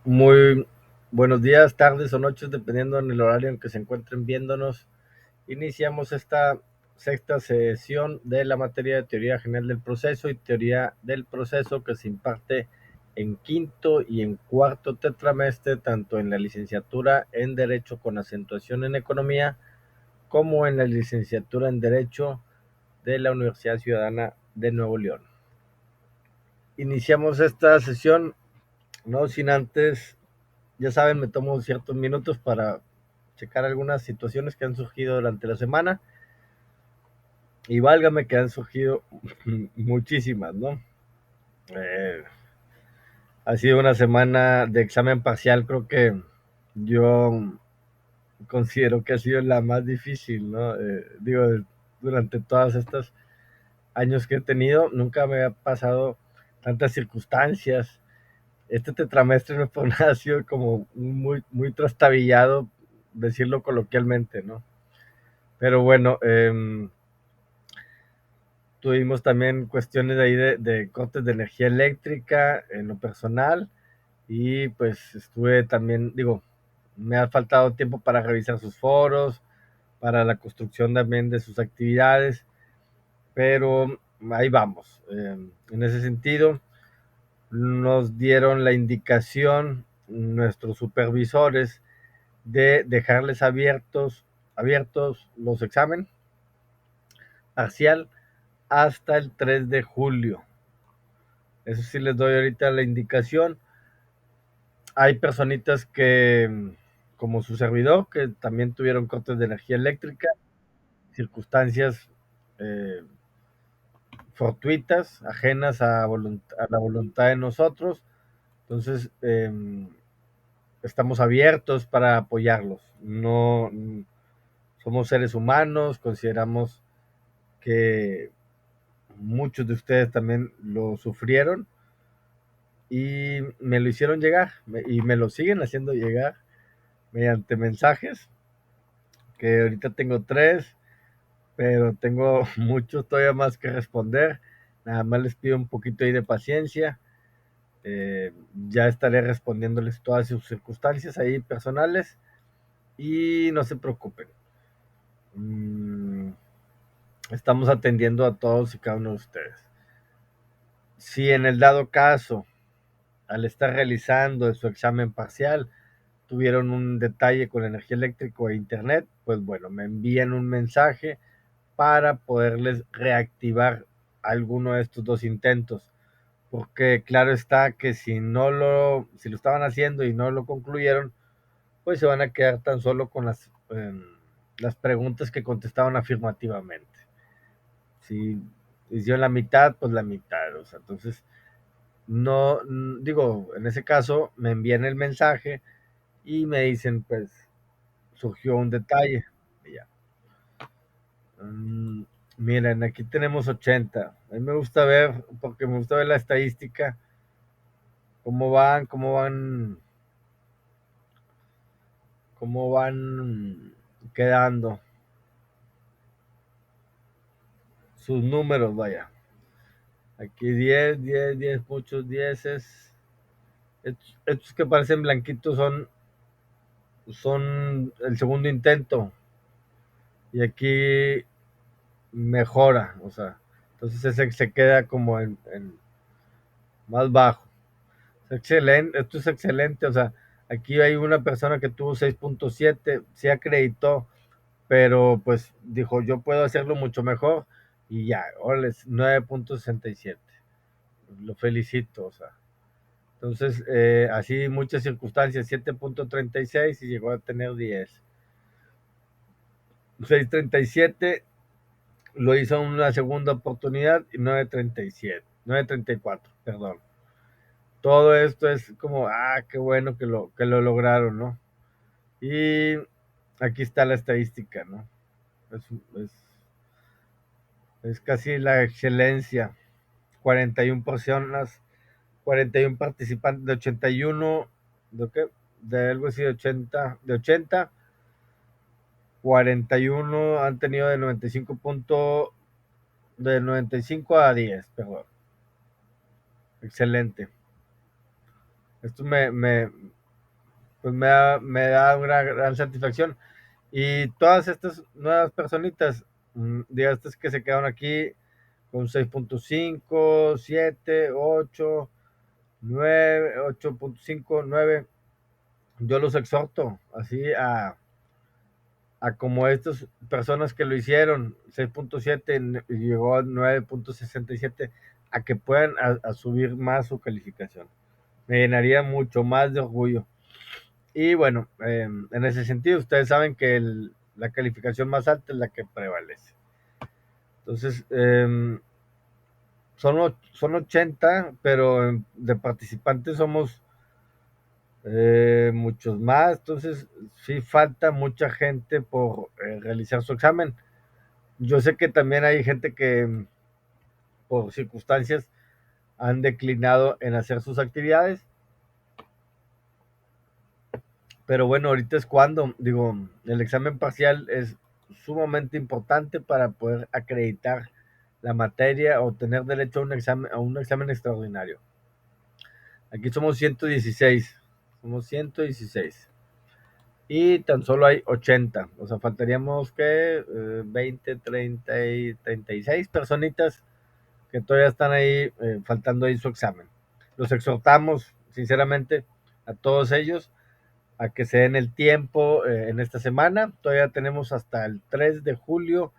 Muy buenos días, tardes o noches, dependiendo en el horario en que se encuentren viéndonos. Iniciamos esta sexta sesión de la materia de teoría general del proceso y teoría del proceso que se imparte en quinto y en cuarto tetramestre, tanto en la licenciatura en Derecho con acentuación en Economía, como en la licenciatura en Derecho de la Universidad Ciudadana de Nuevo León. Iniciamos esta sesión, no sin antes, ya saben, me tomo ciertos minutos para checar algunas situaciones que han surgido durante la semana y válgame que han surgido muchísimas, ¿no? Eh, ha sido una semana de examen parcial, creo que yo considero que ha sido la más difícil, ¿no? Digo, durante todas estas años que he tenido, nunca me ha pasado tantas circunstancias. Este tetramestre no por nada ha sido como muy trastabillado, decirlo coloquialmente, ¿no? Pero bueno, tuvimos también cuestiones de ahí de cortes de energía eléctrica en lo personal y pues estuve también, digo, me ha faltado tiempo para revisar sus foros, para la construcción también de sus actividades, pero ahí vamos. En ese sentido, nos dieron la indicación nuestros supervisores de dejarles abiertos los exámenes parcial hasta el 3 de julio. Eso sí les doy ahorita la indicación. Hay personitas que, como su servidor, que también tuvieron cortes de energía eléctrica, circunstancias eh, fortuitas, ajenas a la voluntad de nosotros. Entonces, estamos abiertos para apoyarlos. No somos seres humanos, consideramos que muchos de ustedes también lo sufrieron y me lo hicieron llegar y me lo siguen haciendo llegar mediante mensajes, que ahorita tengo tres, pero tengo muchos todavía más que responder. Nada más les pido un poquito ahí de paciencia. Ya estaré respondiéndoles todas sus circunstancias ahí personales y no se preocupen. Mm, Estamos atendiendo a todos y cada uno de ustedes. Si en el dado caso, al estar realizando su examen parcial, tuvieron un detalle con energía eléctrica e internet, pues bueno, me envían un mensaje para poderles reactivar alguno de estos dos intentos. Porque claro está que si lo estaban haciendo y no lo concluyeron, pues se van a quedar tan solo con las preguntas que contestaban afirmativamente. Si hicieron la mitad, pues la mitad. O sea, entonces, no, digo, en ese caso me envían el mensaje y me dicen, pues, surgió un detalle. Y ya. Mm, Miren, aquí tenemos 80. A mí me gusta ver, porque me gusta ver la estadística, cómo van, cómo van quedando sus números, vaya. Aquí 10, muchos dieces. Estos que parecen blanquitos son el segundo intento. Y aquí mejora, o sea, entonces ese se queda como en más bajo. Es excelente, esto es excelente, o sea, aquí hay una persona que tuvo 6.7, sí acreditó, pero pues dijo, yo puedo hacerlo mucho mejor y ya, órale, 9.67. Lo felicito, o sea. Entonces, así muchas circunstancias, 7.36 y llegó a tener 10. 6.37 lo hizo una segunda oportunidad y 9.37, 9.34, perdón. Todo esto es como, qué bueno que lo lograron, ¿no? Y aquí está la estadística, ¿no? Es, es, es casi la excelencia. 41 personas, 41 participantes de 81, ¿de qué? De algo así de 80, 41 han tenido de 95 de 95 a 10, perdón. Excelente. Esto pues me da una gran satisfacción. Y todas estas nuevas personitas, diga, estas que se quedaron aquí con 6.5, 7, 8, 9, 8.5, 9, yo los exhorto así a como estas personas que lo hicieron, 6.7 y llegó a 9.67, a que puedan a subir más su calificación. Me llenaría mucho más de orgullo. Y bueno, en ese sentido, ustedes saben que la calificación más alta es la que prevalece. Entonces, son 80, pero de participantes somos muchos más. Entonces, sí falta mucha gente por realizar su examen. Yo sé que también hay gente que por circunstancias han declinado en hacer sus actividades, pero bueno, ahorita es cuando, digo, el examen parcial es sumamente importante para poder acreditar la materia o tener derecho a un examen extraordinario. Aquí somos 116 y tan solo hay 80, o sea, faltaríamos que 20, 30 y 36 personitas que todavía están ahí faltando ahí su examen. Los exhortamos sinceramente a todos ellos a que se den el tiempo en esta semana. Todavía tenemos hasta el 3 de julio,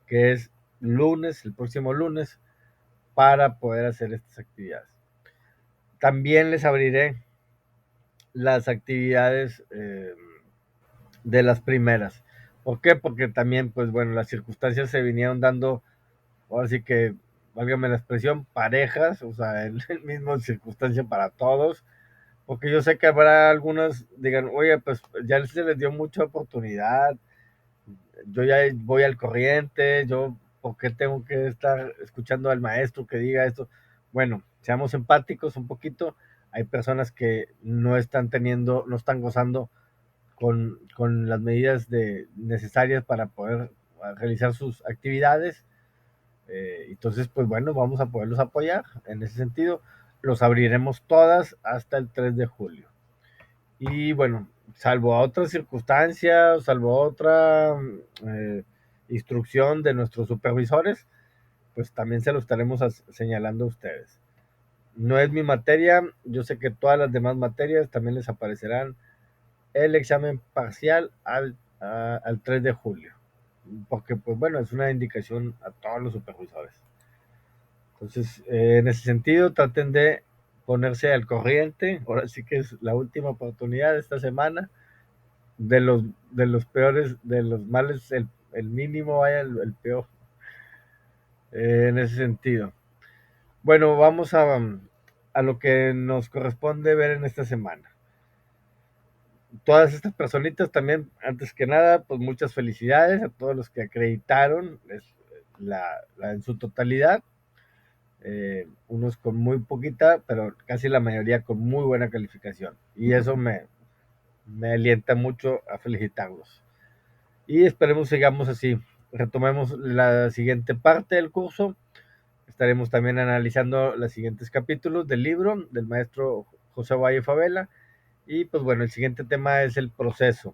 que es lunes, el próximo lunes, para poder hacer estas actividades. También les abriré las actividades de las primeras. ¿Por qué? Porque también, pues bueno, las circunstancias se vinieron dando, ahora sí que, válgame la expresión, parejas, o sea, en la misma circunstancia para todos, porque yo sé que habrá algunos digan, oye, pues ya se les dio mucha oportunidad, yo ya voy al corriente, yo, ¿por qué tengo que estar escuchando al maestro que diga esto? Bueno, seamos empáticos un poquito, hay personas que no están teniendo, no están gozando con las medidas necesarias para poder realizar sus actividades. Entonces, pues bueno, vamos a poderlos apoyar en ese sentido. Los abriremos todas hasta el 3 de julio. Y bueno, salvo a otras circunstancias, salvo a otra instrucción de nuestros supervisores, pues también se lo estaremos señalando a ustedes. No es mi materia, yo sé que todas las demás materias también les aparecerán el examen parcial al 3 de julio, porque pues bueno, es una indicación a todos los supervisores. Entonces, en ese sentido, traten de ponerse al corriente, ahora sí que es la última oportunidad de esta semana, de los peores, de los males, el mínimo vaya el peor, en ese sentido. Bueno, vamos a lo que nos corresponde ver en esta semana. Todas estas personitas también, antes que nada, pues muchas felicidades a todos los que acreditaron en su totalidad, unos con muy poquita, pero casi la mayoría con muy buena calificación. Y eso me alienta mucho a felicitarlos. Y esperemos sigamos así. Retomemos la siguiente parte del curso. Estaremos también analizando los siguientes capítulos del libro del maestro José Valle Favela. Y pues bueno, el siguiente tema es el proceso.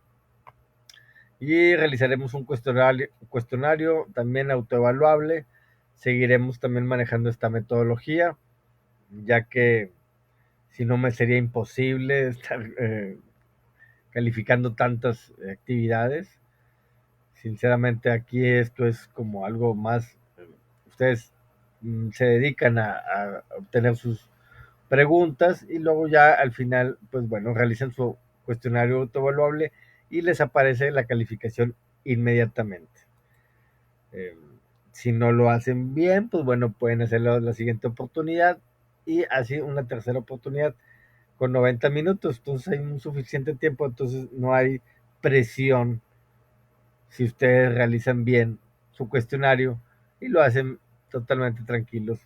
Y realizaremos un cuestionario también autoevaluable. Seguiremos también manejando esta metodología, ya que si no me sería imposible estar calificando tantas actividades. Sinceramente aquí esto es como algo más, ustedes se dedican a obtener sus preguntas y luego ya al final, pues bueno, realizan su cuestionario autoevaluable y les aparece la calificación inmediatamente. Eh, si no lo hacen bien, pues bueno, pueden hacerlo la siguiente oportunidad y así una tercera oportunidad con 90 minutos. Entonces hay un suficiente tiempo, entonces no hay presión si ustedes realizan bien su cuestionario y lo hacen totalmente tranquilos.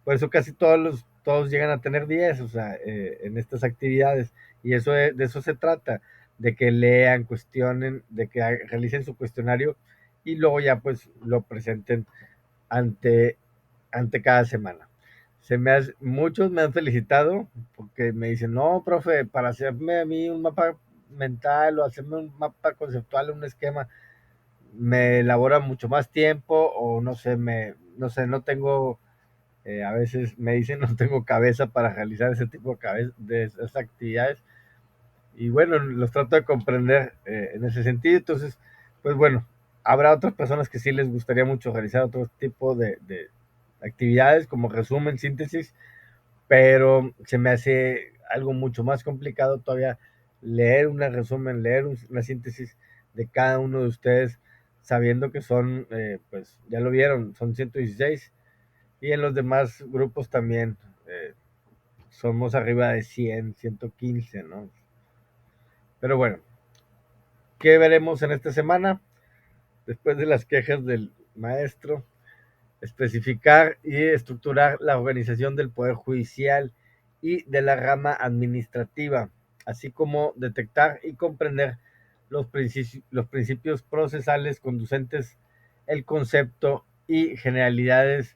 Por eso casi todos llegan a tener 10, o sea, en estas actividades. Y de eso se trata, de que lean, cuestionen, de que realicen su cuestionario y luego ya pues lo presenten ante, ante cada semana. Muchos me han felicitado porque me dicen, no, profe, para hacerme a mí un mapa mental o hacerme un mapa conceptual, un esquema, me elabora mucho más tiempo o no sé, no sé, no tengo, a veces me dicen no tengo cabeza para realizar ese tipo de esas actividades y bueno, los trato de comprender en ese sentido, entonces, pues bueno, habrá otras personas que sí les gustaría mucho realizar otro tipo de actividades como resumen, síntesis, pero se me hace algo mucho más complicado todavía leer un resumen, leer una síntesis de cada uno de ustedes, sabiendo que son, pues ya lo vieron, son 116 y en los demás grupos también somos arriba de 100, 115, ¿no? Pero bueno, ¿qué veremos en esta semana? Después de las quejas del maestro, especificar y estructurar la organización del Poder Judicial y de la rama administrativa, así como detectar y comprender los principios procesales conducentes, el concepto y generalidades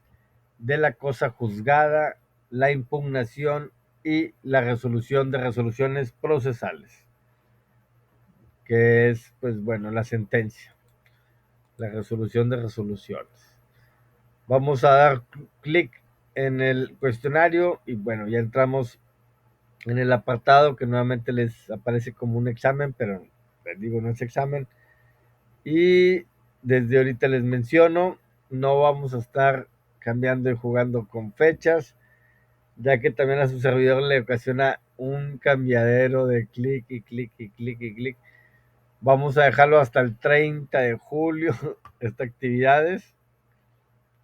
de la cosa juzgada, la impugnación y la resolución de resoluciones procesales, que es, pues bueno, la sentencia, la resolución de resoluciones. Vamos a dar clic en el cuestionario y bueno, ya entramos en el apartado que nuevamente les aparece como un examen, pero les digo, no es examen. Y desde ahorita les menciono, no vamos a estar cambiando y jugando con fechas, ya que también a su servidor le ocasiona un cambiadero de clic y clic y clic y clic. Vamos a dejarlo hasta el 30 de julio, estas actividades.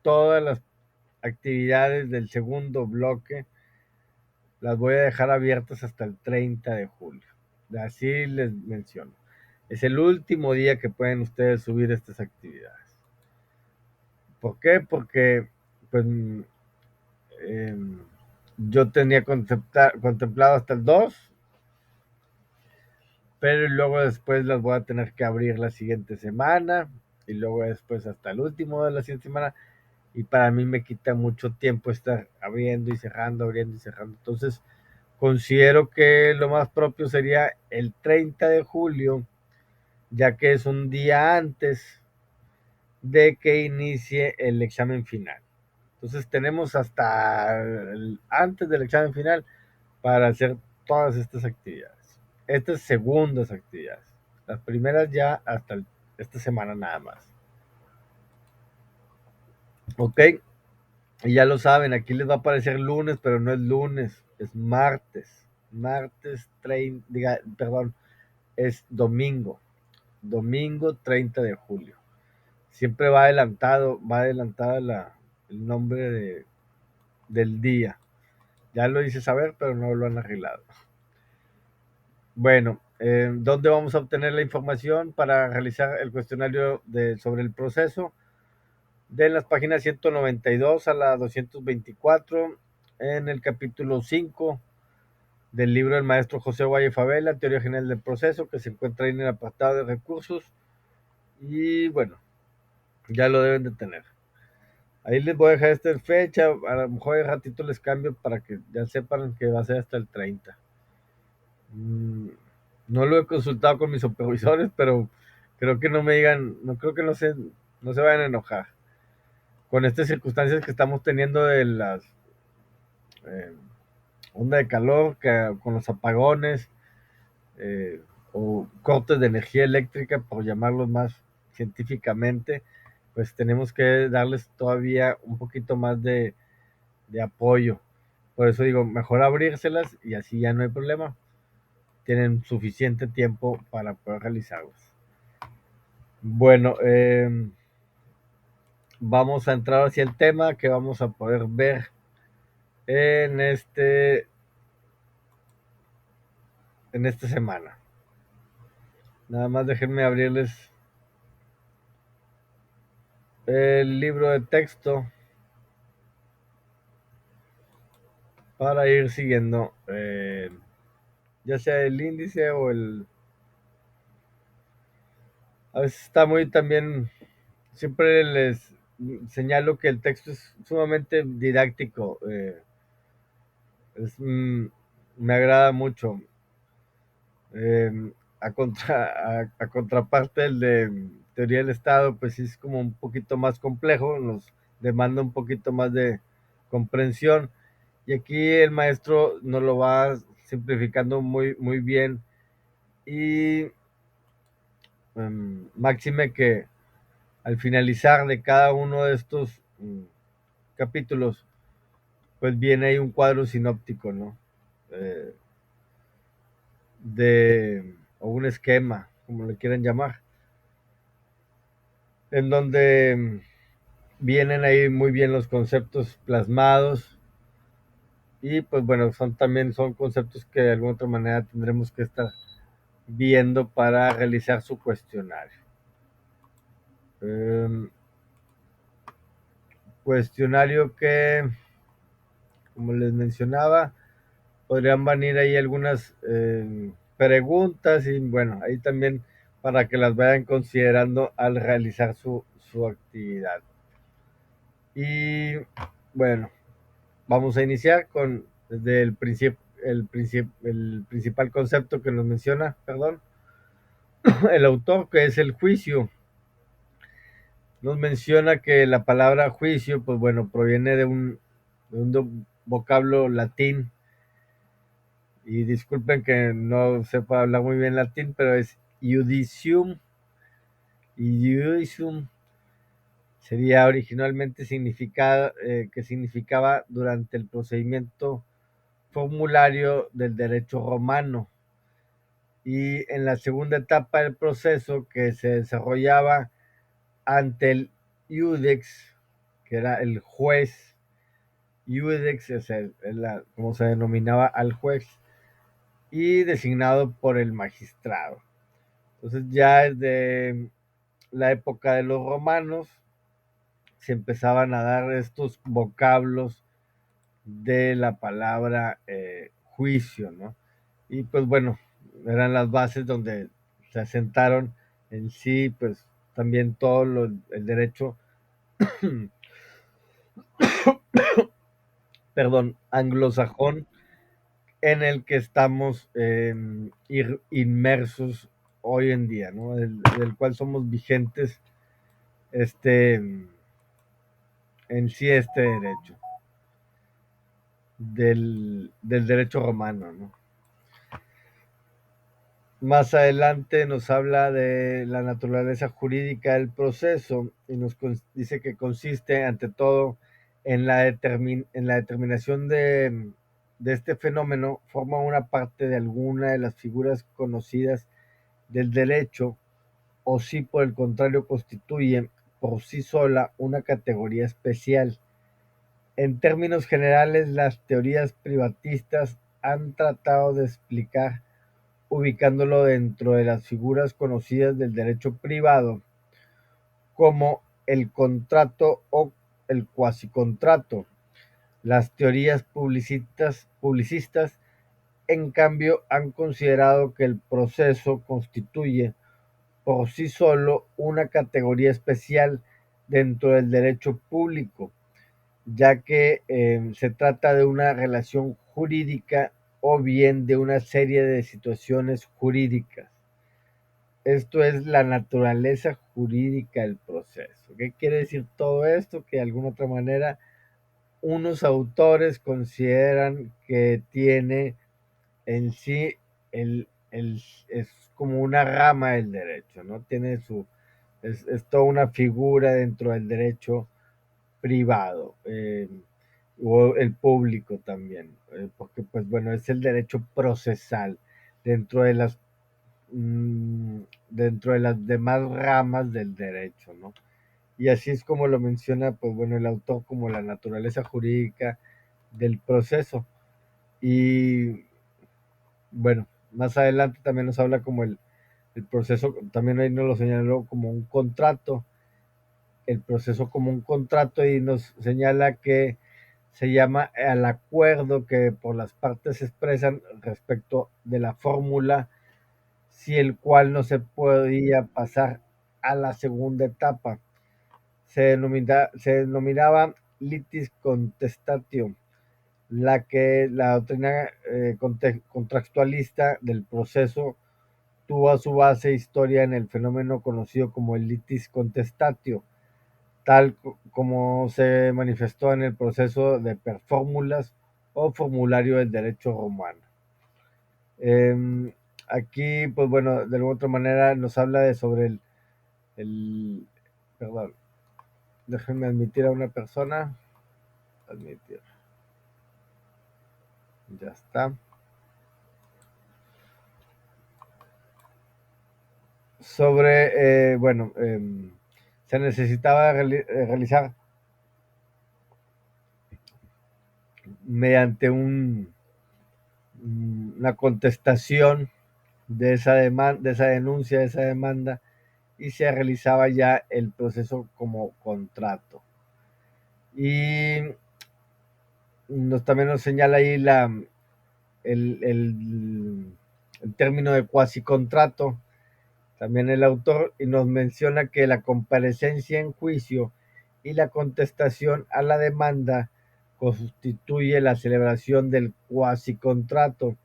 Todas las actividades del segundo bloque las voy a dejar abiertas hasta el 30 de julio. Así les menciono. Es el último día que pueden ustedes subir estas actividades. ¿Por qué? Porque pues, eh, yo tenía contemplado hasta el 2, pero luego después las voy a tener que abrir la siguiente semana y luego después hasta el último de la siguiente semana. Y para mí me quita mucho tiempo estar abriendo y cerrando, abriendo y cerrando. Entonces, considero que lo más propio sería el 30 de julio, ya que es un día antes de que inicie el examen final. Entonces tenemos hasta antes del examen final para hacer todas estas actividades. Estas segundas actividades. Las primeras ya hasta esta semana nada más. Ok, y ya lo saben, aquí les va a aparecer lunes, pero no es lunes, es martes. Martes 30, perdón, es domingo. Domingo 30 de julio. Siempre va adelantada el nombre del día. Ya lo hice saber, pero no lo han arreglado. Bueno, ¿dónde vamos a obtener la información para realizar el cuestionario sobre el proceso? De las páginas 192 a la 224, en el capítulo 5 del libro del maestro José Valle Favela, Teoría General del Proceso, que se encuentra ahí en el apartado de recursos. Y bueno, ya lo deben de tener. Ahí les voy a dejar esta fecha, a lo mejor de ratito les cambio para que ya sepan que va a ser hasta el 30. No lo he consultado con mis supervisores, pero creo que no me digan, no creo que no se vayan a enojar. Con estas circunstancias que estamos teniendo de las eh, onda de calor, con los apagones eh, o cortes de energía eléctrica, por llamarlos más científicamente, pues tenemos que darles todavía un poquito más de apoyo. Por eso digo, mejor abrírselas y así ya no hay problema. Tienen suficiente tiempo para poder realizarlas. Bueno, vamos a entrar hacia el tema que vamos a poder ver en en esta semana. Nada más déjenme abrirles el libro de texto para ir siguiendo, ya sea el índice o el... A veces está muy también, siempre les señalo que el texto es sumamente didáctico. Es, me agrada mucho. Eh, a contraparte del de teoría del Estado, pues sí es como un poquito más complejo, nos demanda un poquito más de comprensión. Y aquí el maestro nos lo va simplificando muy, muy bien. Y máxime que al finalizar de cada uno de estos capítulos, pues viene ahí un cuadro sinóptico, ¿no? Eh, o un esquema, como le quieran llamar, en donde vienen ahí muy bien los conceptos plasmados y pues bueno, son conceptos que de alguna otra manera tendremos que estar viendo para realizar su cuestionario. Eh, Cuestionario que, como les mencionaba, podrían venir ahí algunas preguntas y bueno, ahí también para que las vayan considerando al realizar su actividad. Y bueno, vamos a iniciar con desde el principal concepto que nos menciona, perdón, el autor, que es el juicio. Nos menciona que la palabra juicio, pues bueno, proviene de un vocablo latín, y disculpen que no sepa hablar muy bien latín, pero es judicium, y judicium sería originalmente que significaba durante el procedimiento formulario del derecho romano, y en la segunda etapa del proceso que se desarrollaba ante el iudex, que era el juez. Iudex como se denominaba al juez, y designado por el magistrado. Entonces ya desde la época de los romanos se empezaban a dar estos vocablos de la palabra juicio, ¿no? Y pues bueno, eran las bases donde se asentaron en sí, pues también el derecho, perdón, anglosajón, en el que estamos inmersos hoy en día, ¿no? Del cual somos vigentes este, en sí este derecho, del derecho romano, ¿no? Más adelante nos habla de la naturaleza jurídica del proceso y dice que consiste ante todo en la determinación de este fenómeno, forma una parte de alguna de las figuras conocidas del derecho, o si por el contrario constituye por sí sola una categoría especial. En términos generales, las teorías privatistas han tratado de explicar, ubicándolo dentro de las figuras conocidas del derecho privado, como el contrato o el cuasicontrato. Las teorías publicistas, en cambio, han considerado que el proceso constituye por sí solo una categoría especial dentro del derecho público, ya que se trata de una relación jurídica o bien de una serie de situaciones jurídicas. Esto es la naturaleza jurídica del proceso. ¿Qué quiere decir todo esto? Que de alguna otra manera unos autores consideran que tiene en sí es como una rama del derecho, ¿no? Es toda una figura dentro del derecho privado, o el público también, porque pues bueno, es el derecho procesal dentro de las mm, dentro de las demás ramas del derecho, ¿no? Y así es como lo menciona, pues bueno, el autor como la naturaleza jurídica del proceso. Y bueno, más adelante también nos habla como el proceso, también ahí nos lo señaló como un contrato, el proceso como un contrato, y nos señala que se llama al acuerdo que por las partes se expresan respecto de la fórmula, si el cual no se podía pasar a la segunda etapa. Se denominaba litis contestatio, la que la doctrina contractualista del proceso tuvo a su base historia en el fenómeno conocido como el litis contestatio, tal como se manifestó en el proceso de perfórmulas o formulario del derecho romano. Aquí, pues bueno, de alguna otra manera nos habla de sobre el perdón, déjenme admitir a una persona, admitir, ya está, sobre, bueno, se necesitaba realizar mediante una contestación de esa demanda, de esa denuncia, de esa demanda, y se realizaba ya el proceso como contrato. Y también nos señala ahí el, el, el término de cuasi contrato, también el autor, y nos menciona que la comparecencia en juicio y la contestación a la demanda constituye la celebración del cuasi contrato,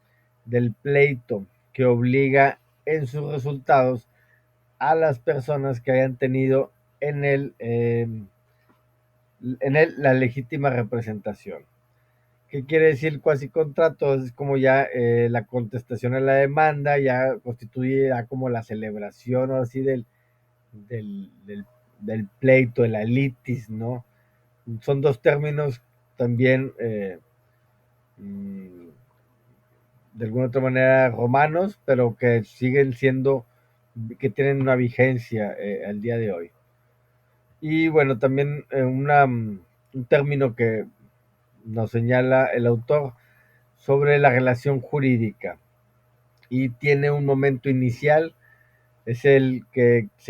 del pleito, que obliga en sus resultados a las personas que hayan tenido en él la legítima representación. ¿Qué quiere decir cuasi contrato? Es como ya la contestación a la demanda, ya constituye ya como la celebración ahora sí del, del, del pleito, de la litis, ¿no? Son dos términos también de alguna otra manera romanos, pero que siguen siendo, que tienen una vigencia al día de hoy. Y bueno, también un término que nos señala el autor sobre la relación jurídica y tiene un momento inicial, es el que es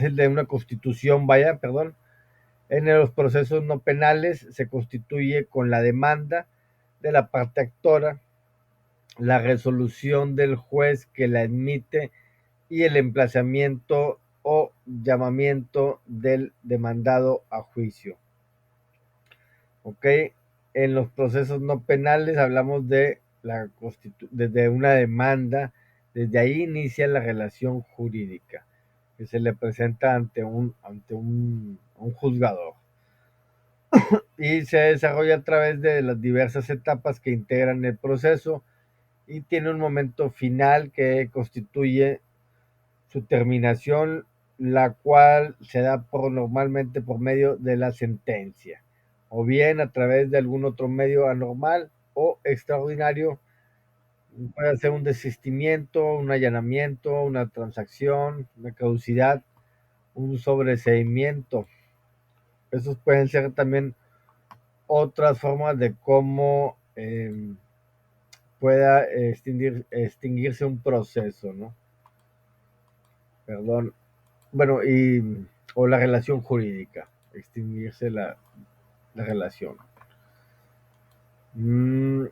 el de una constitución, vaya, perdón. En los procesos no penales se constituye con la demanda de la parte actora, la resolución del juez que la admite y el emplazamiento o llamamiento del demandado a juicio. ¿Ok? En los procesos no penales hablamos de desde una demanda, desde ahí inicia la relación jurídica que se le presenta ante un juzgador y se desarrolla a través de las diversas etapas que integran el proceso y tiene un momento final que constituye su terminación, la cual se da normalmente por medio de la sentencia, o bien a través de algún otro medio anormal o extraordinario, puede ser un desistimiento, un allanamiento, una transacción, una caducidad, un sobreseimiento. Esos pueden ser también otras formas de cómo pueda extinguirse un proceso, ¿no? Perdón. Bueno, o la relación jurídica, extinguirse la relación. Mm,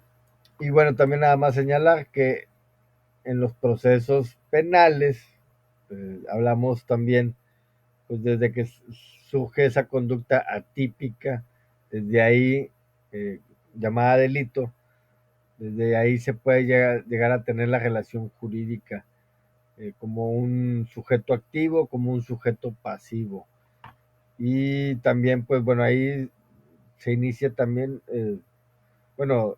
y bueno, también nada más señalar que en los procesos penales, hablamos también, pues desde que surge esa conducta atípica, desde ahí, eh, llamada delito, desde ahí se puede llegar a tener la relación jurídica como un sujeto activo, como un sujeto pasivo. Y también, pues bueno, ahí se inicia también, bueno,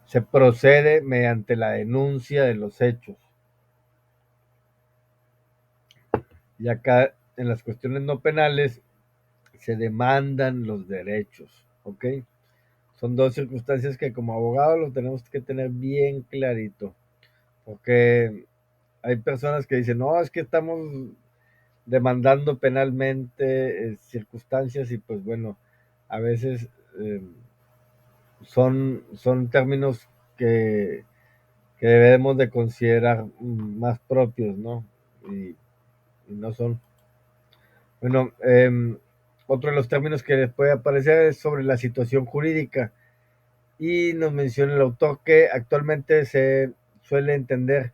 se procede mediante la denuncia de los hechos. Y acá en las cuestiones no penales se demandan los derechos, ¿ok? Son dos circunstancias que como abogados lo tenemos que tener bien clarito, porque hay personas que dicen, no, es que estamos demandando penalmente circunstancias y pues bueno, a veces eh, son términos que debemos de considerar más propios, ¿no? Y, y no son. Bueno, otro de los términos que les puede aparecer es sobre la situación jurídica y nos menciona el autor que actualmente se suele entender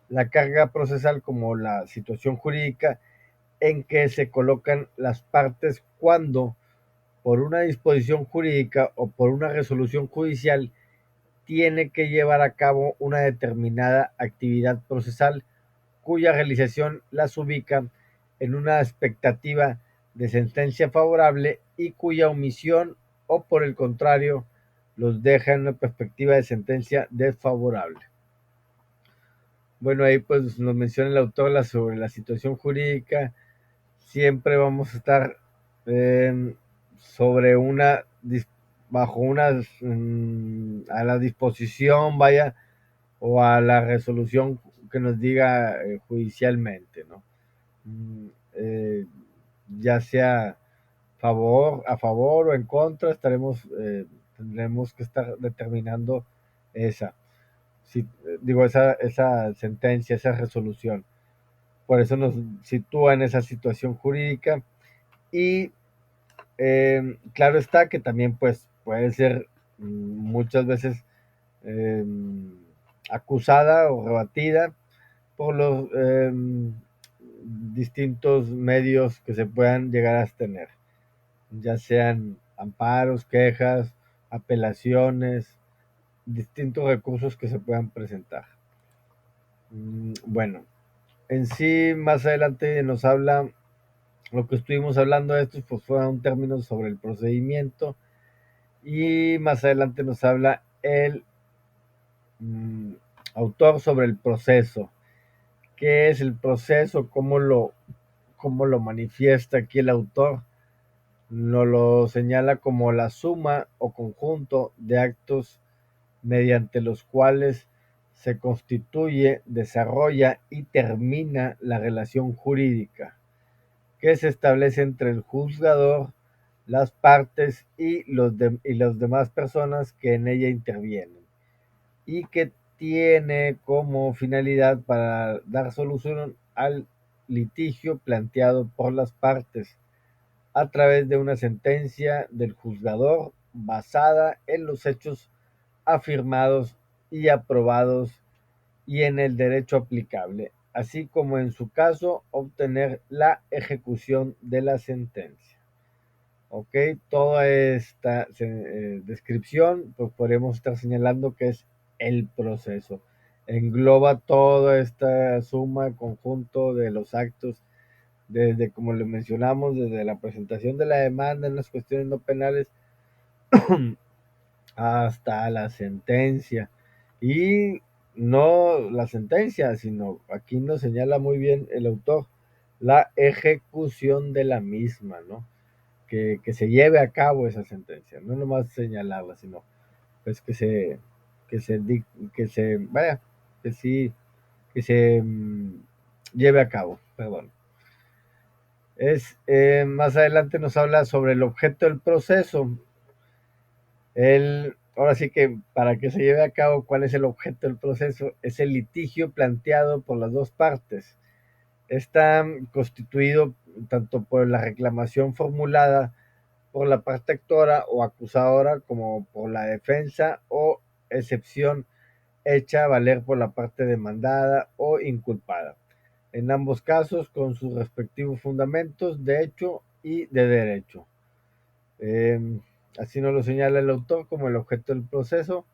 la carga procesal como la situación jurídica en que se colocan las partes cuando por una disposición jurídica o por una resolución judicial, tiene que llevar a cabo una determinada actividad procesal cuya realización las ubica en una expectativa de sentencia favorable y cuya omisión o por el contrario los deja en una perspectiva de sentencia desfavorable. Bueno, ahí pues nos menciona el autor sobre la situación jurídica. Siempre vamos a estar eh, sobre una, bajo una, a la disposición, vaya, o a la resolución que nos diga judicialmente, ¿no? Mm, eh, ya sea a favor o en contra, tendremos que estar determinando esa, si, digo, esa sentencia, esa resolución. Por eso nos sitúa en esa situación jurídica y claro está que también pues puede ser muchas veces eh, acusada o rebatida por los distintos medios que se puedan llegar a tener, ya sean amparos, quejas, apelaciones, distintos recursos que se puedan presentar. Bueno, en sí, más adelante nos habla, lo que estuvimos hablando de estos, pues fueron términos sobre el procedimiento y más adelante nos habla el mm, autor sobre el proceso. ¿Qué es el proceso? Cómo lo manifiesta aquí el autor? Nos lo señala como la suma o conjunto de actos mediante los cuales se constituye, desarrolla y termina la relación jurídica que se establece entre el juzgador, las partes y las demás personas que en ella intervienen y que tiene como finalidad para dar solución al litigio planteado por las partes a través de una sentencia del juzgador basada en los hechos afirmados y aprobados y en el derecho aplicable, así como en su caso obtener la ejecución de la sentencia. Ok, toda esta descripción, pues podemos estar señalando que es el proceso. Engloba toda esta suma, conjunto de los actos, desde, como le mencionamos, desde la presentación de la demanda en las cuestiones no penales hasta la sentencia. Y no la sentencia, sino aquí nos señala muy bien el autor, la ejecución de la misma, ¿no? Que se lleve a cabo esa sentencia, no nomás señalarla, sino pues que se, que se, vaya, que sí, que se lleve a cabo, perdón. Más adelante nos habla sobre el objeto del proceso. Ahora sí que para que se lleve a cabo, ¿cuál es el objeto del proceso? Es el litigio planteado por las dos partes. Está constituido tanto por la reclamación formulada por la parte actora o acusadora como por la defensa o excepción hecha valer por la parte demandada o inculpada. En ambos casos con sus respectivos fundamentos de hecho y de derecho. Eh, Así nos lo señala el autor como el objeto del proceso.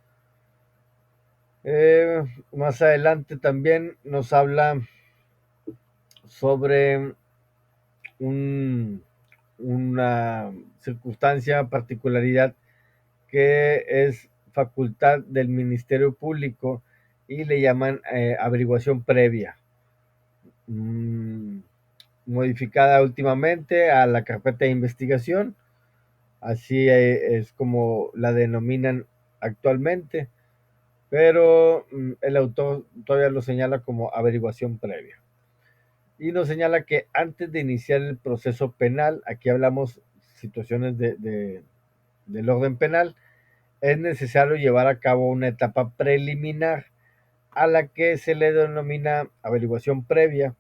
Eh, Más adelante también nos habla sobre una circunstancia, particularidad que es facultad del Ministerio Público y le llaman averiguación previa, mm, modificada últimamente a la carpeta de investigación, así es como la denominan actualmente, pero el autor todavía lo señala como averiguación previa. Y nos señala que antes de iniciar el proceso penal, aquí hablamos situaciones del orden penal, es necesario llevar a cabo una etapa preliminar a la que se le denomina averiguación previa,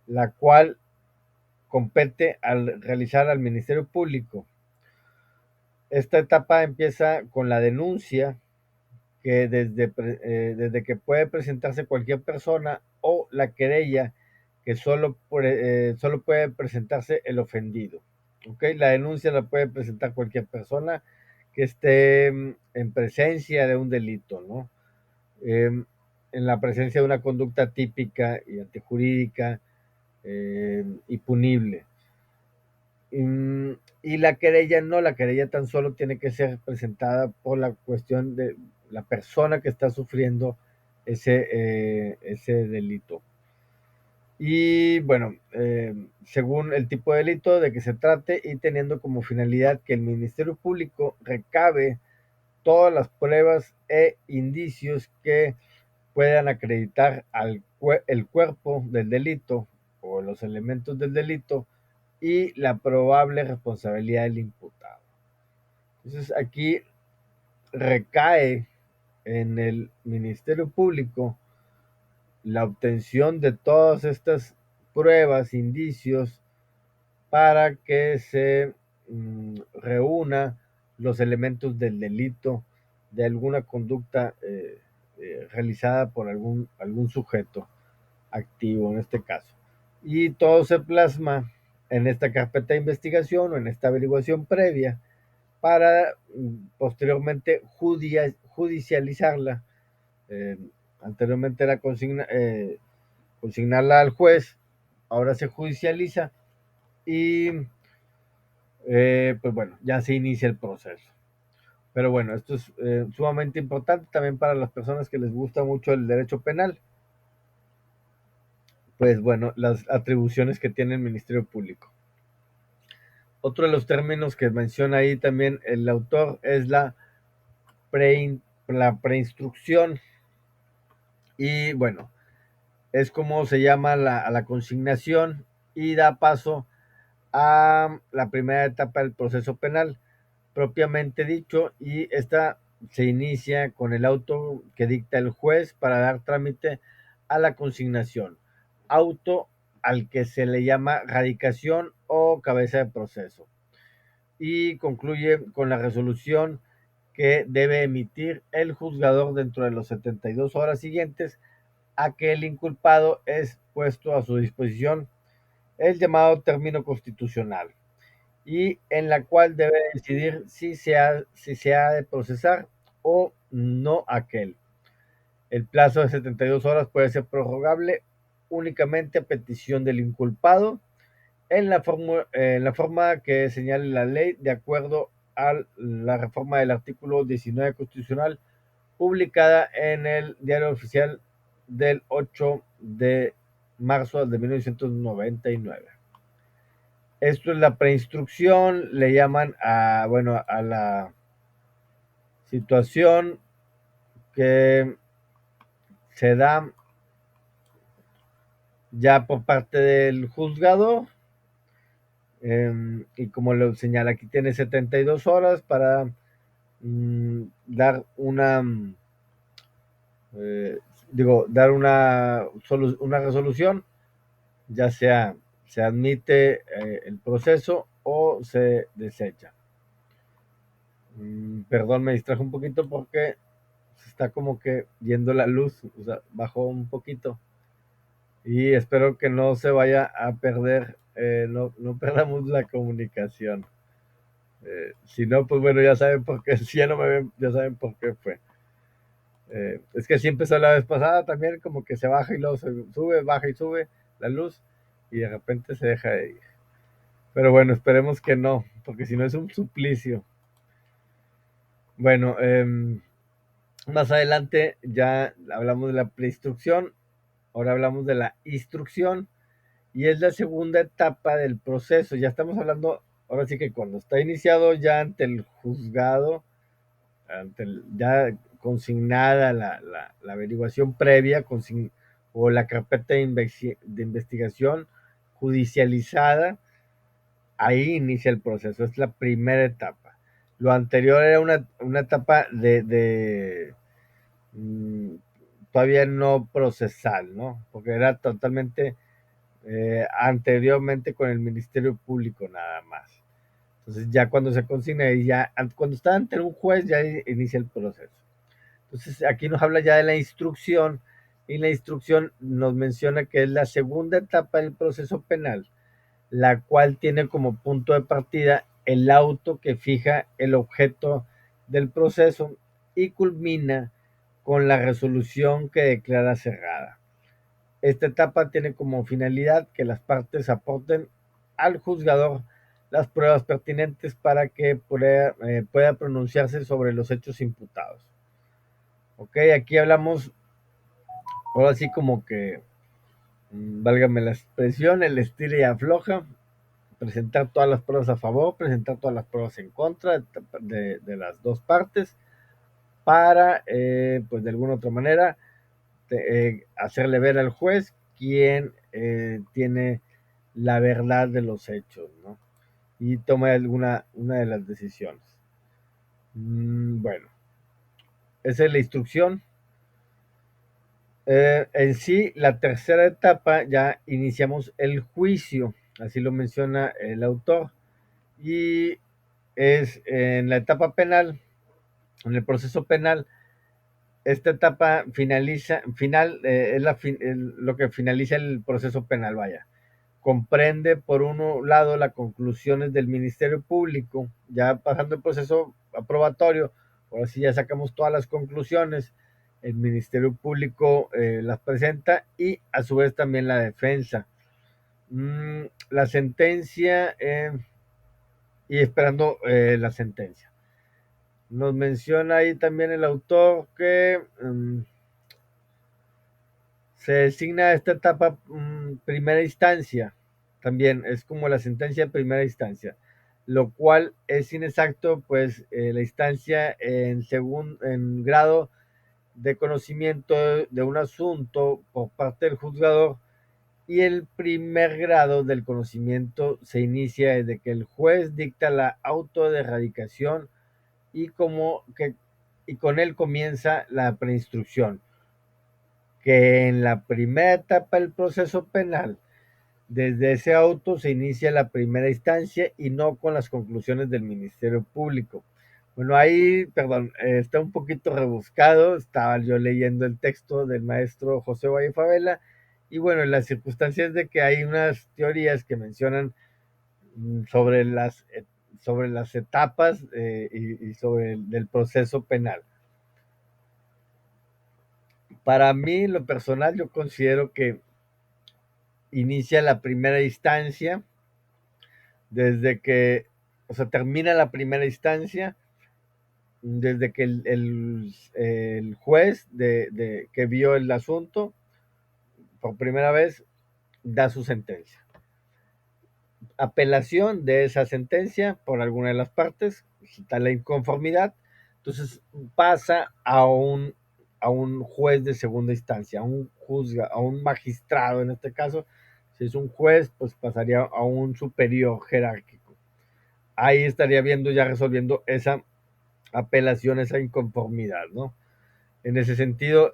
la cual compete al realizar al Ministerio Público. Esta etapa empieza con la denuncia, que desde que puede presentarse cualquier persona, o la querella, que solo puede presentarse el ofendido. ¿ok? La denuncia la puede presentar cualquier persona que esté en presencia de un delito, ¿no? En la presencia de una conducta típica y antijurídica y punible. Y la querella no, la querella tan solo tiene que ser presentada por la cuestión de la persona que está sufriendo ese delito. Y bueno, según el tipo de delito de que se trate y teniendo como finalidad que el Ministerio Público recabe todas las pruebas e indicios que puedan acreditar el cuerpo del delito o los elementos del delito y la probable responsabilidad del imputado. Entonces aquí recae en el Ministerio Público la obtención de todas estas pruebas, indicios, para que se reúna los elementos del delito de alguna conducta realizada por algún sujeto activo en este caso. Y todo se plasma en esta carpeta de investigación o en esta averiguación previa para posteriormente judicializarla. Eh, Anteriormente era consignarla al juez, ahora se judicializa y pues bueno, ya se inicia el proceso. Pero bueno, esto es sumamente importante también para las personas que les gusta mucho el derecho penal. Pues bueno, las atribuciones que tiene el Ministerio Público. Otro de los términos que menciona ahí también el autor es la preinstrucción. Y bueno, es como se llama a la consignación y da paso a la primera etapa del proceso penal, propiamente dicho, y esta se inicia con el auto que dicta el juez para dar trámite a la consignación, auto al que se le llama radicación o cabeza de proceso, y concluye con la resolución que debe emitir el juzgador dentro de los 72 horas siguientes a que el inculpado es puesto a su disposición, el llamado término constitucional, y en la cual debe decidir si se ha de procesar o no aquel. El plazo de 72 horas puede ser prorrogable únicamente a petición del inculpado en la forma que señale la ley de acuerdo a la reforma del artículo 19 constitucional publicada en el Diario Oficial del 8 de marzo de 1999. Esto es la preinstrucción, le llaman bueno, a la situación que se da ya por parte del juzgado. Y como lo señala aquí, tiene 72 horas para dar eh, dar una resolución, ya sea se admite el proceso o se desecha. Perdón, me distrajo un poquito porque se está como que yendo la luz, o sea, bajó un poquito. Y espero que no se vaya a perder, no perdamos la comunicación. Si no, pues bueno, ya saben por qué, si ya no me ven, ya saben por qué fue. Es que así empezó la vez pasada también, como que se baja y luego se sube, baja y sube la luz y de repente se deja de ir. Pero bueno, esperemos que no, porque si no es un suplicio. Bueno, más adelante ya hablamos de la preinstrucción, ahora hablamos de la instrucción y es la segunda etapa del proceso. Ya estamos hablando, ahora sí que cuando está iniciado ya ante el juzgado, ya consignada la averiguación previa o la carpeta de investigación judicializada, ahí inicia el proceso, es la primera etapa. Lo anterior era una etapa de mm, todavía no procesal, ¿no? Porque era totalmente anteriormente con el Ministerio Público nada más. Entonces ya cuando se consigna y ya cuando está ante un juez ya inicia el proceso. Entonces aquí nos habla ya de la instrucción y la instrucción nos menciona que es la segunda etapa del proceso penal, la cual tiene como punto de partida el auto que fija el objeto del proceso y culmina con la resolución que declara cerrada. Esta etapa tiene como finalidad que las partes aporten al juzgador las pruebas pertinentes para que pueda pronunciarse sobre los hechos imputados. Ok, aquí hablamos, ahora sí como que, válgame la expresión, el estilo y afloja, presentar todas las pruebas a favor, presentar todas las pruebas en contra de las dos partes para, pues de alguna otra manera, hacerle ver al juez quién tiene la verdad de los hechos, ¿no? Y toma una de las decisiones. Bueno, esa es la instrucción. En sí, la tercera etapa ya iniciamos el juicio, así lo menciona el autor, y es en la etapa penal, en el proceso penal. Esta etapa es lo que finaliza el proceso penal, vaya. Comprende, por un lado, las conclusiones del Ministerio Público, ya pasando el proceso aprobatorio, ahora sí ya sacamos todas las conclusiones, el Ministerio Público las presenta y a su vez también la defensa. La sentencia y esperando la sentencia. Nos menciona ahí también el autor que se designa esta etapa primera instancia, también es como la sentencia de primera instancia, lo cual es inexacto, pues la instancia en grado de conocimiento de un asunto por parte del juzgador y el primer grado del conocimiento se inicia desde que el juez dicta la auto de erradicación y, y con él comienza la preinstrucción, que en la primera etapa del proceso penal, desde ese auto se inicia la primera instancia y no con las conclusiones del Ministerio Público. Bueno, ahí, perdón, está un poquito rebuscado, estaba yo leyendo el texto del maestro José Valle Favela, y bueno, en las circunstancias de que hay unas teorías que mencionan sobre sobre las etapas y sobre el proceso penal. Para mí, lo personal, yo considero que inicia la primera instancia, desde que, o sea, termina la primera instancia, desde que el juez que vio el asunto por primera vez da su sentencia. Apelación de esa sentencia por alguna de las partes, si está la inconformidad, entonces pasa a un juez de segunda instancia, a un magistrado en este caso. Si es un juez, pues pasaría a un superior jerárquico. Ahí estaría viendo, ya resolviendo esa apelación, esa inconformidad, ¿no? En ese sentido,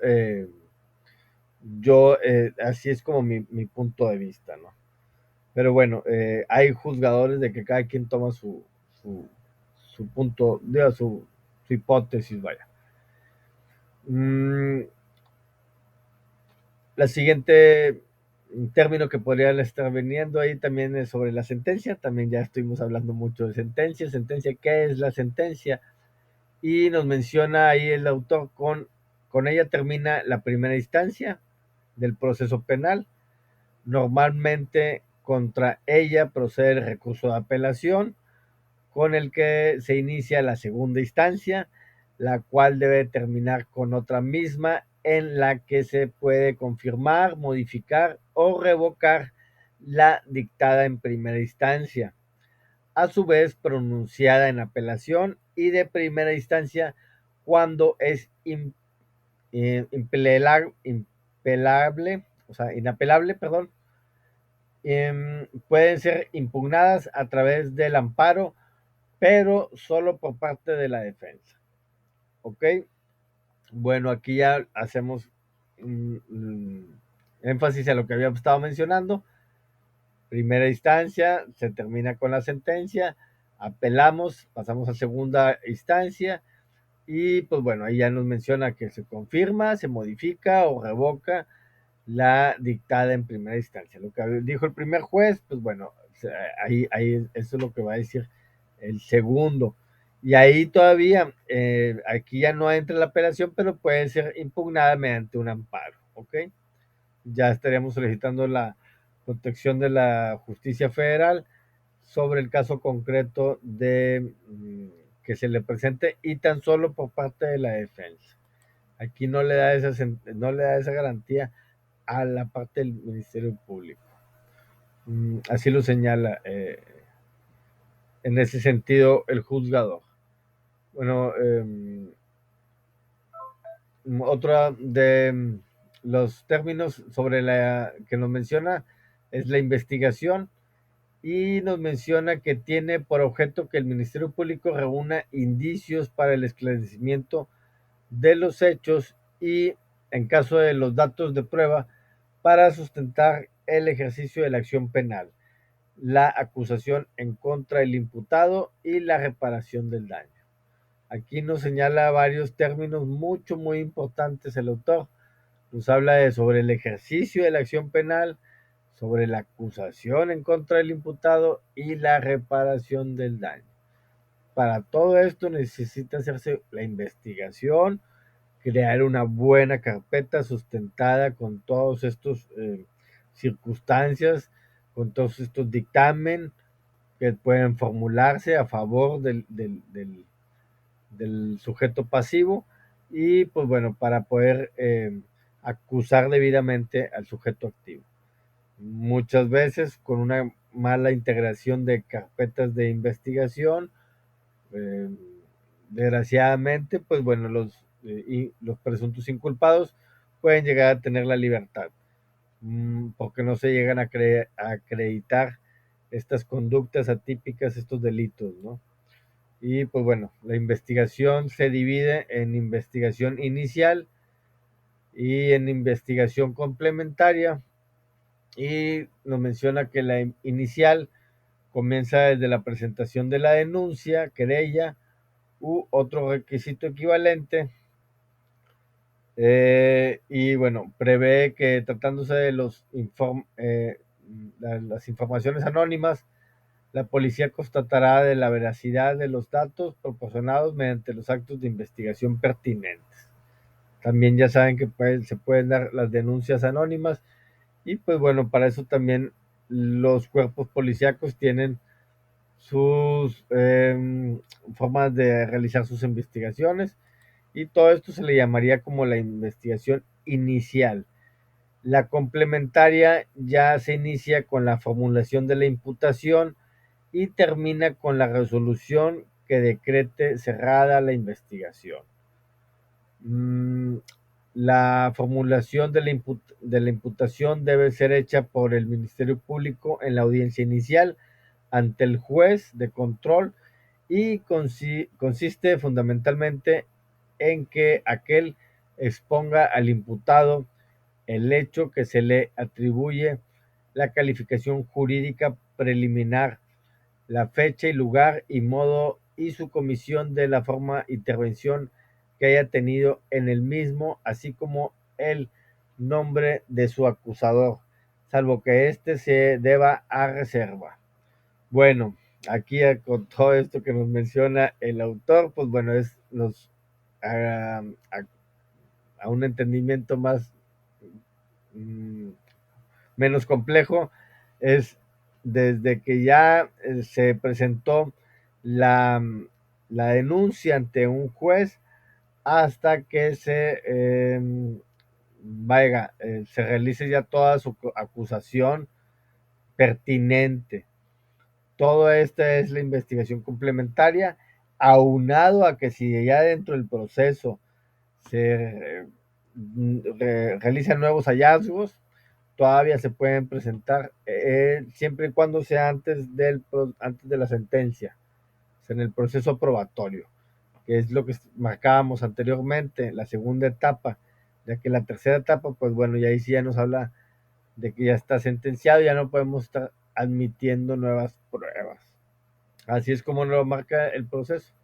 así es como mi punto de vista, ¿no? Pero bueno, hay juzgadores de que cada quien toma su, su punto, diga, su hipótesis, vaya. La siguiente término que podría estar viniendo ahí también es sobre la sentencia. También ya estuvimos hablando mucho de sentencia. Sentencia, ¿qué es la sentencia? Y nos menciona ahí el autor con ella termina la primera instancia del proceso penal. Normalmente contra ella procede el recurso de apelación, con el que se inicia la segunda instancia, la cual debe terminar con otra misma en la que se puede confirmar, modificar o revocar la dictada en primera instancia, a su vez pronunciada en apelación y de primera instancia cuando es impelable, o sea, inapelable, perdón. Pueden ser impugnadas a través del amparo, pero solo por parte de la defensa. ¿Ok? Bueno, aquí ya hacemos énfasis a lo que habíamos estado mencionando. Primera instancia, se termina con la sentencia, apelamos, pasamos a segunda instancia y pues bueno, ahí ya nos menciona que se confirma, se modifica o revoca la dictada en primera instancia. Lo que dijo el primer juez, pues bueno, ahí eso es lo que va a decir el segundo. Y ahí todavía, aquí ya no entra la apelación, pero puede ser impugnada mediante un amparo, ¿ok? Ya estaríamos solicitando la protección de la justicia federal sobre el caso concreto de que se le presente y tan solo por parte de la defensa. Aquí no le da esa garantía a la parte del Ministerio Público. Así lo señala en ese sentido el juzgador. Bueno, otra de los términos sobre la que nos menciona es la investigación y nos menciona que tiene por objeto que el Ministerio Público reúna indicios para el esclarecimiento de los hechos y, en caso de los datos de prueba, para sustentar el ejercicio de la acción penal, la acusación en contra del imputado y la reparación del daño. Aquí nos señala varios términos muy importantes el autor. Nos habla sobre el ejercicio de la acción penal, sobre la acusación en contra del imputado y la reparación del daño. Para todo esto necesita hacerse la investigación, crear una buena carpeta sustentada con todos estos circunstancias, con todos estos dictamen que pueden formularse a favor del sujeto pasivo y pues bueno, para poder acusar debidamente al sujeto activo. Muchas veces con una mala integración de carpetas de investigación, eh, desgraciadamente, pues bueno, los presuntos inculpados pueden llegar a tener la libertad, porque no se llegan a acreditar estas conductas atípicas, estos delitos, ¿no? Y pues bueno, la investigación se divide en investigación inicial y en investigación complementaria. Y nos menciona que la inicial comienza desde la presentación de la denuncia, querella u otro requisito equivalente. Y bueno, prevé que tratándose de las informaciones anónimas, la policía constatará de la veracidad de los datos proporcionados mediante los actos de investigación pertinentes. También ya saben que se pueden dar las denuncias anónimas y pues bueno, para eso también los cuerpos policíacos tienen sus formas de realizar sus investigaciones y todo esto se le llamaría como la investigación inicial. La complementaria ya se inicia con la formulación de la imputación y termina con la resolución que decrete cerrada la investigación. La formulación de la imputación debe ser hecha por el Ministerio Público en la audiencia inicial ante el juez de control y consiste fundamentalmente en que aquel exponga al imputado el hecho que se le atribuye, la calificación jurídica preliminar, la fecha y lugar y modo y su comisión de la forma de intervención que haya tenido en el mismo, así como el nombre de su acusador, salvo que éste se deba a reserva. Bueno, aquí con todo esto que nos menciona el autor, pues bueno, nos a, a un entendimiento más menos complejo, es desde que ya se presentó la, la denuncia ante un juez hasta que se realice ya toda su acusación pertinente. Todo esta es la investigación complementaria, aunado a que si ya dentro del proceso se realizan nuevos hallazgos, todavía se pueden presentar siempre y cuando sea antes de la sentencia, o sea, en el proceso probatorio, que es lo que marcábamos anteriormente, la segunda etapa, ya que la tercera etapa, pues bueno, y ahí sí ya nos habla de que ya está sentenciado, ya no podemos estar admitiendo nuevas pruebas. Así es como lo marca el proceso.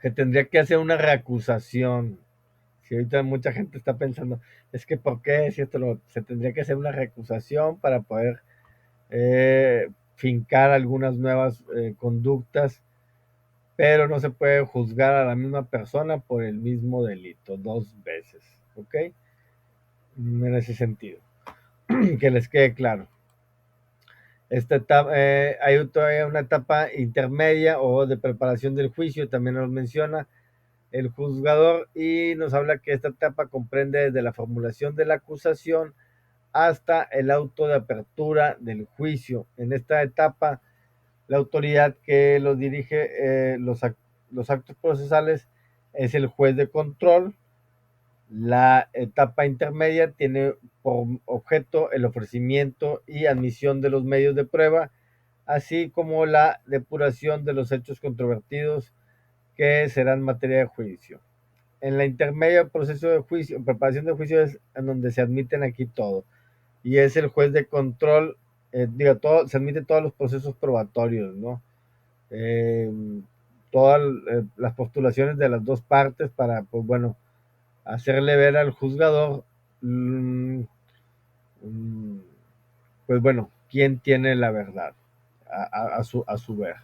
Se tendría que hacer una reacusación. Si ahorita mucha gente está pensando, es que ¿por qué? Si esto se tendría que hacer una recusación para poder fincar algunas nuevas conductas, pero no se puede juzgar a la misma persona por el mismo delito 2 veces, ¿ok? En ese sentido, que les quede claro. Esta etapa, hay todavía una etapa intermedia o de preparación del juicio, también nos menciona el juzgador y nos habla que esta etapa comprende desde la formulación de la acusación hasta el auto de apertura del juicio. En esta etapa, la autoridad que lo dirige los actos procesales es el juez de control. La etapa intermedia tiene por objeto el ofrecimiento y admisión de los medios de prueba, así como la depuración de los hechos controvertidos que serán materia de juicio. En la intermedia, proceso de juicio, preparación de juicio es en donde se admiten aquí todo. Y es el juez de control, se admite todos los procesos probatorios, ¿no? Eh, Todas las postulaciones de las dos partes para, pues bueno, hacerle ver al juzgador, mm, mm, pues bueno, quién tiene la verdad a su ver.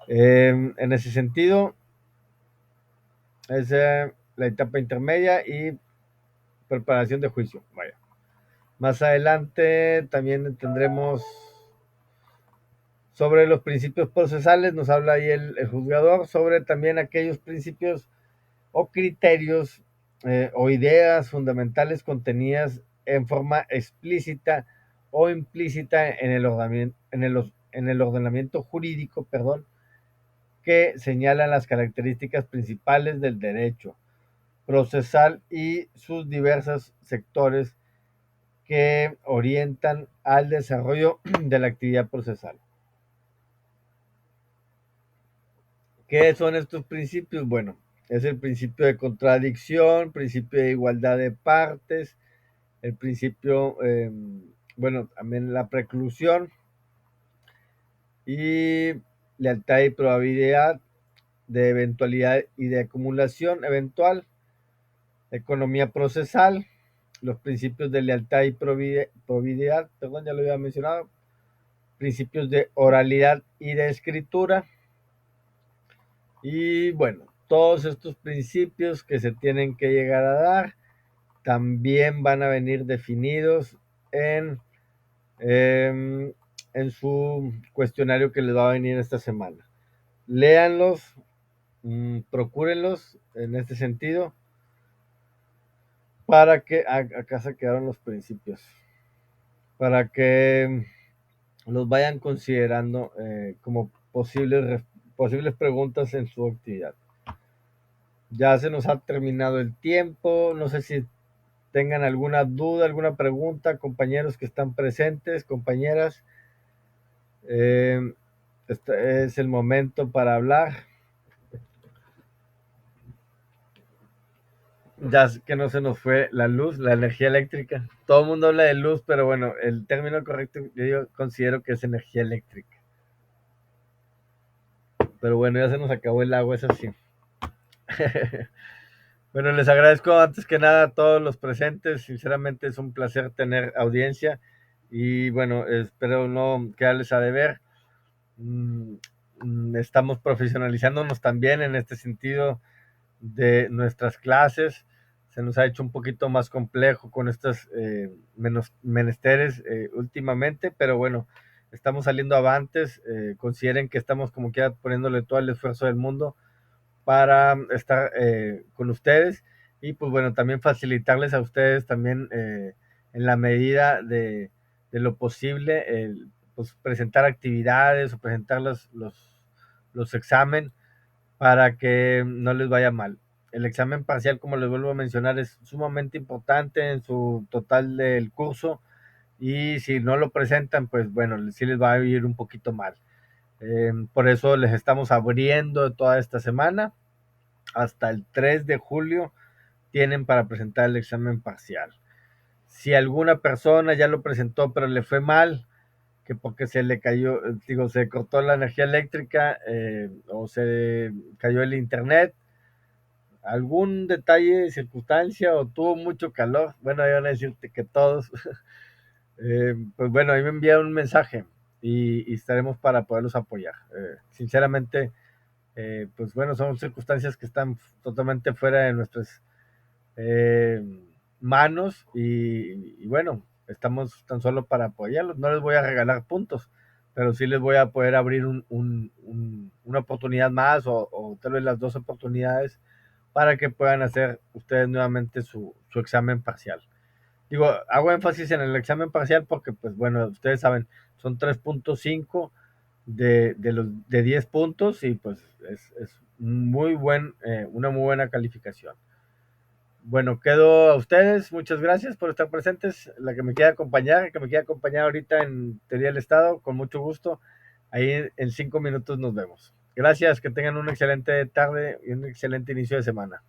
En ese sentido, es la etapa intermedia y preparación de juicio. Vaya. Más adelante también tendremos sobre los principios procesales, nos habla ahí el juzgador sobre también aquellos principios o criterios o ideas fundamentales contenidas en forma explícita o implícita en el ordenamiento jurídico, perdón, que señalan las características principales del derecho procesal y sus diversos sectores que orientan al desarrollo de la actividad procesal. ¿Qué son estos principios? Bueno, es el principio de contradicción, principio de igualdad de partes, el principio, bueno, también la preclusión y lealtad y probabilidad de eventualidad y de acumulación eventual, economía procesal, los principios de lealtad y probabilidad, perdón, ya lo había mencionado, principios de oralidad y de escritura. Y bueno, todos estos principios que se tienen que llegar a dar también van a venir definidos em, en su cuestionario que les va a venir esta semana. Léanlos, procúrenlos en este sentido, para que acá se quedaron los principios, para que los vayan considerando como posibles preguntas en su actividad. Ya se nos ha terminado el tiempo, no sé si tengan alguna duda, alguna pregunta, compañeros que están presentes, compañeras. Este es el momento para hablar. Ya que no se nos fue la luz, la energía eléctrica. Todo el mundo habla de luz, pero bueno, el término correcto yo considero que es energía eléctrica. Pero bueno, ya se nos acabó el agua, es así. Bueno, les agradezco antes que nada a todos los presentes. Sinceramente es un placer tener audiencia y bueno, espero no quedarles a deber. Estamos profesionalizándonos también en este sentido de nuestras clases. Se nos ha hecho un poquito más complejo con estos menesteres últimamente, pero bueno, estamos saliendo avantes. Consideren que estamos como quiera poniéndole todo el esfuerzo del mundo para estar con ustedes y pues bueno, también facilitarles a ustedes también en la medida de lo posible, pues presentar actividades o presentar los exámenes para que no les vaya mal. El examen parcial, como les vuelvo a mencionar, es sumamente importante en su total del curso y si no lo presentan, pues bueno, sí les va a ir un poquito mal. Por eso les estamos abriendo toda esta semana. Hasta el 3 de julio tienen para presentar el examen parcial. Si alguna persona ya lo presentó pero le fue mal, que porque se le cayó, digo, se cortó la energía eléctrica o se cayó el internet, algún detalle, circunstancia o tuvo mucho calor, bueno, ahí van a decirte que todos, Pues bueno, ahí me enviaron un mensaje y estaremos para poderlos apoyar. Sinceramente, pues bueno, son circunstancias que están totalmente fuera de nuestras eh, manos y bueno, estamos tan solo para apoyarlos. No les voy a regalar puntos, pero sí les voy a poder abrir una oportunidad más o tal vez las dos oportunidades para que puedan hacer ustedes nuevamente su examen parcial. Digo, hago énfasis en el examen parcial porque, pues bueno, ustedes saben, son 3.5 de 10 puntos y pues es una muy buena calificación. Bueno, quedo a ustedes. Muchas gracias por estar presentes. La que me quiera acompañar, el que me quiera acompañar ahorita en Teoría del Estado, con mucho gusto. Ahí en 5 minutos nos vemos. Gracias, que tengan una excelente tarde y un excelente inicio de semana.